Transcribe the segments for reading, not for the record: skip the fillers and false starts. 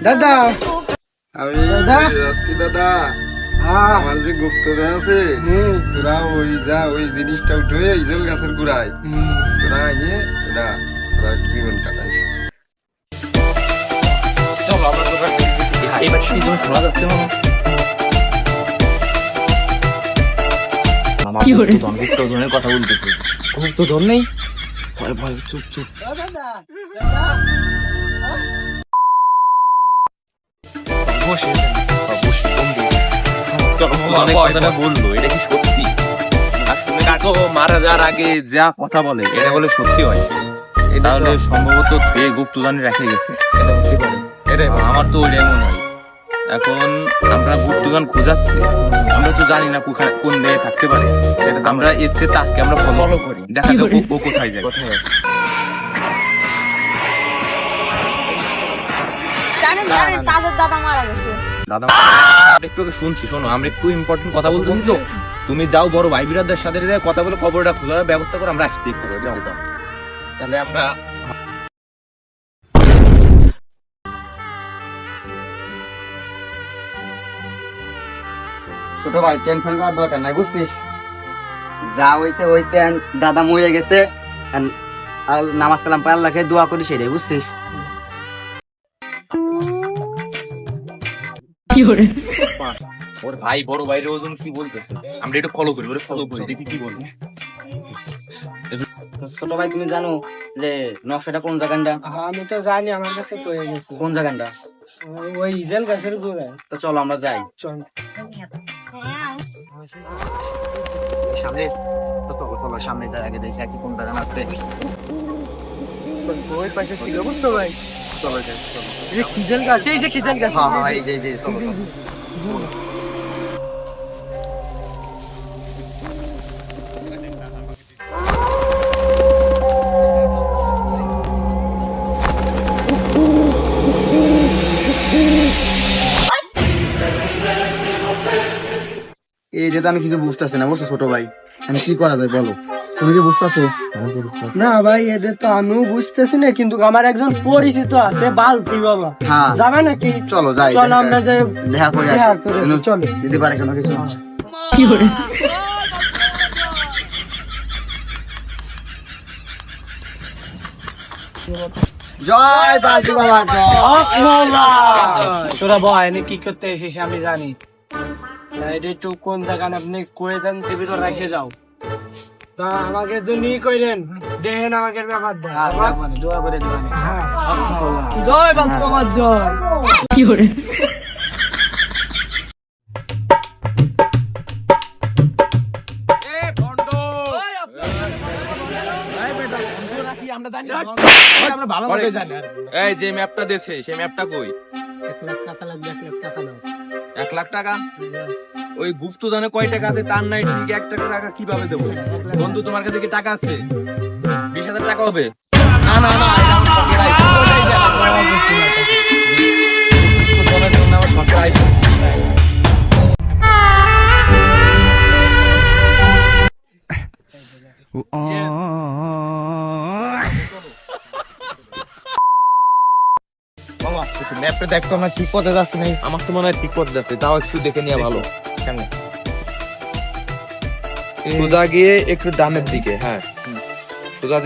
দাদা আমি দাদা? যাচ্ছি দাদা। আমার যে গুপ্তধন আছে তোরা ওই জিনিসটা উঠে ইজল গাছের গোড়ায় তোরা নিয়ে তোরা জীবন কাটাইস। চলো আমরা তোরা এবার সেই জন্য শোনা যাচ্ছে না মামা গুপ্তধনের কথা বলতে গুপ্তধন নেই ভয় ভয় চুপ চুপ বসে বসে কথাটা বললো এটা কি সত্যি? আসলে কাকু মারা যাওয়ার আগে যা কথা বলে এটা বলে সত্যি হয়, তাহলে সম্ভবত ধুয়ে গুপ্তধন রেখে গেছে। এটা হতে পারে, এটাই আমার তো ওইটাই মনে হয়। এখন আমরা গুপ্তধন খোঁজাচ্ছি, আমরা তো জানি না কোন জায়গায় থাকতে পারে। আমরা ইচ্ছে তাকে আমরা ফলো করি, দেখা যাক ও কোথায় যায়, কোথায় আছে। দাদা মারা গেছে। দাদা একটু শুনছি, শোনো আমরা একটু ইম্পর্টেন্ট কথা বলতেছি তো, তুমি যাও বড় ভাই বিরাদের সাথে কথা বলে খবরটা খোঁজার ব্যবস্থা করো, আমরা আসতে একটু করে তাহলে আমরা ছোট ভাই টেনশন করার দরকার নাই, বুঝছিস? যা হয়েছে হয়েছে, দাদা মরে গেছে, আর নামাজ কালাম পায় আল্লাহকে দোয়া করি, সেটাই বুঝছিস? ওর ভাই বড় ভাইয়ের ওজন কি বলতে, আমরা একটু ফলো করি, ওরে ফলো করি, দেখি কি বলি। ছোট ভাই তুমি জানো যে নকশাটা কোন জায়গাটা? আমি তো জানি, আমার কাছে কয়ে গেছে। কোন জায়গাটা? ওই ইজেল গাছের গোড়ায়। তো চলো আমরা যাই। চল সামনে চলো চলো সামনেটা আগে দেখি কি কোন জায়গা আছে। ওই পাশে ছিল, বুঝতো ভাই? চলো যাই চলো। এই যে খিজেল গাছ, এই যে খিজেল গাছ। হ্যাঁ হ্যাঁ এই যে চলো চলো। এই যেটা আমি কিছু বুঝতেছি না, বুঝছো ছোট ভাই? আমি কি করা যায় বলো, তুমি কি বুঝতেছো? না ভাই, এদের তো আমিও বুঝতেছি না, কিন্তু আমার একজন পরিচিত আছে, বালতি বাবা। হ্যাঁ যাবে নাকি? চলো যাই, চলো আমরা যাই দেখা করে দেখা আসি। করে আসি, চলো। দিতে পারে কোনো কিছু? জয় বালতি বাবা, তোরা ভয় নি কি করতে এসেছিস আমি জানি। এটা একটু কোন জায়গা আপনি কয়ে যান, টিভিটা রেখে যাও। তা আমাকে জন্য কইলেন, দেখেন আমাকে ব্যাপারটা। দোয়া করে দেবেন। জয় বালতি মামার জয়। কি করে এই যে ম্যাপটা দিয়েছে সেই ম্যাপটা কই? 1 লাখ টাকা লাগবে, 1 লাখ টাকা দাও। 1 লাখ টাকা? ওই গুপ্তধনে কয় টাকা আছে তার নাই ঠিক, 1 টাকা কিভাবে দেবো? বন্ধু তোমার কাছে কি টাকা আছে? 20,000 টাকা হবে? না না না, এটা আমার শখের আইফোন। গুপ্তধনের জন্য আমার শখের আইফোন। ম্যাপটা দেখতো আমরা ঠিক পথে যাচ্ছি না? আমার তো মনে হয় ঠিক পথে যাচ্ছে, তাও একটু দেখে নেওয়া ভালো। কেমন সোজা গিয়ে একটু ডানের দিকে? হ্যাঁ সোজা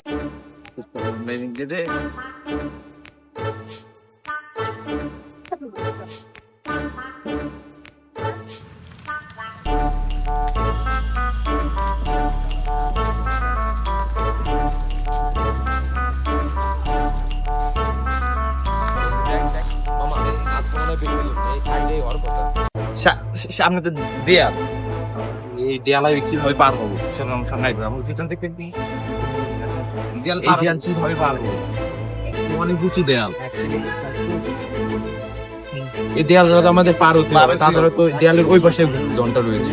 সামনে তো দেয়াল, এই দেয়ালে কিভাবে পার হবো? সামনে আমার পিছন থেকে দেয়াল কিভাবে পার হবো? অনেক উঁচু দেয়াল, এই দেয়ালটা আমাদের পার হতে হবে, তারপরে তো দেয়ালের ওই পাশে জনটা রয়েছে,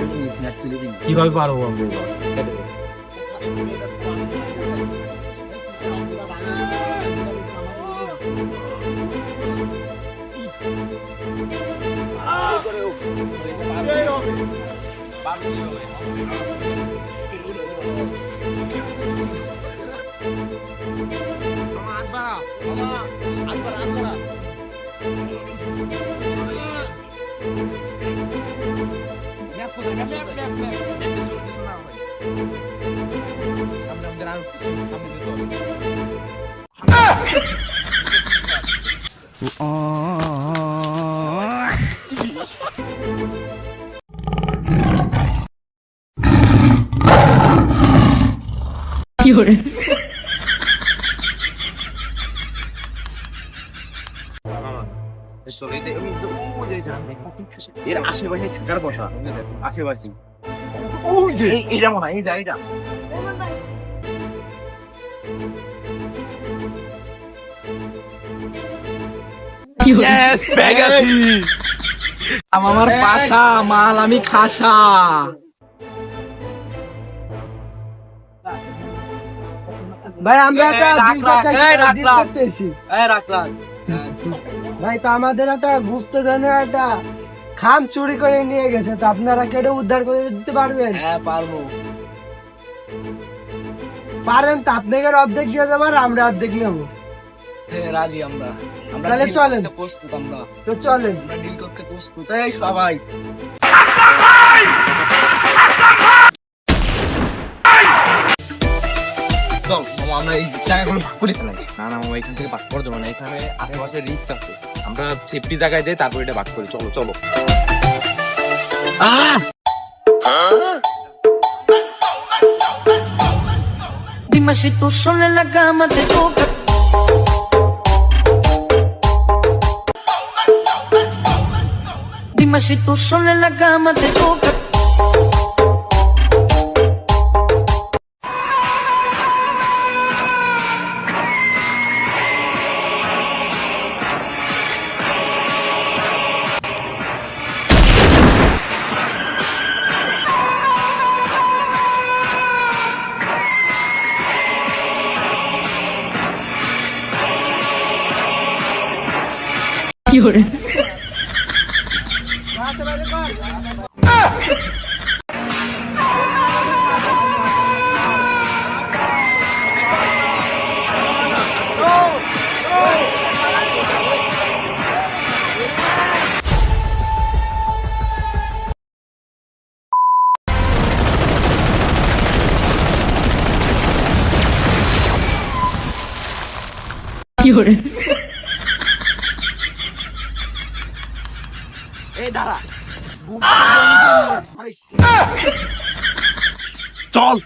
কিভাবে পার হবো আমরা? এর আশেপাশে থাকার বসা আশেপাশে ওই যে এইটা মনে হয় এইটা আমার পাশা মাল আমি খাসা। ভাই আমরা একটা করতেছি ভাই, তো আমাদের একটা গুপ্তধনের একটা খাম চুরি করে নিয়ে গেছে, তো আপনারা কেটে উদ্ধার করে দিতে পারবেন? হ্যাঁ পারবো। পারেন তো আপনাকে অর্ধেক দিয়ে দেবো আর আমরা অর্ধেক নেবো। হ্যাঁ রাজি আমরা। আমরা তাহলে deal চলেন। করতে প্রস্তুত আমরা। তো চলেন। আমরা ডিল করতে প্রস্তুত। এই সবাই চল মামা, আমরা এই জায়গাগুলো খুলে ফেলাই। না না মামা, এখান থেকে বাদ করে দেবো না, এখানে আশেপাশে রিস্ক আছে, আমরা সেফটি জায়গায় দেই, তারপর এটা বাদ করি। চলো চলো। Dime si tú sola en la cama te toca. Dime si tú sola en la cama te toca. এই দাঁড়া। চল।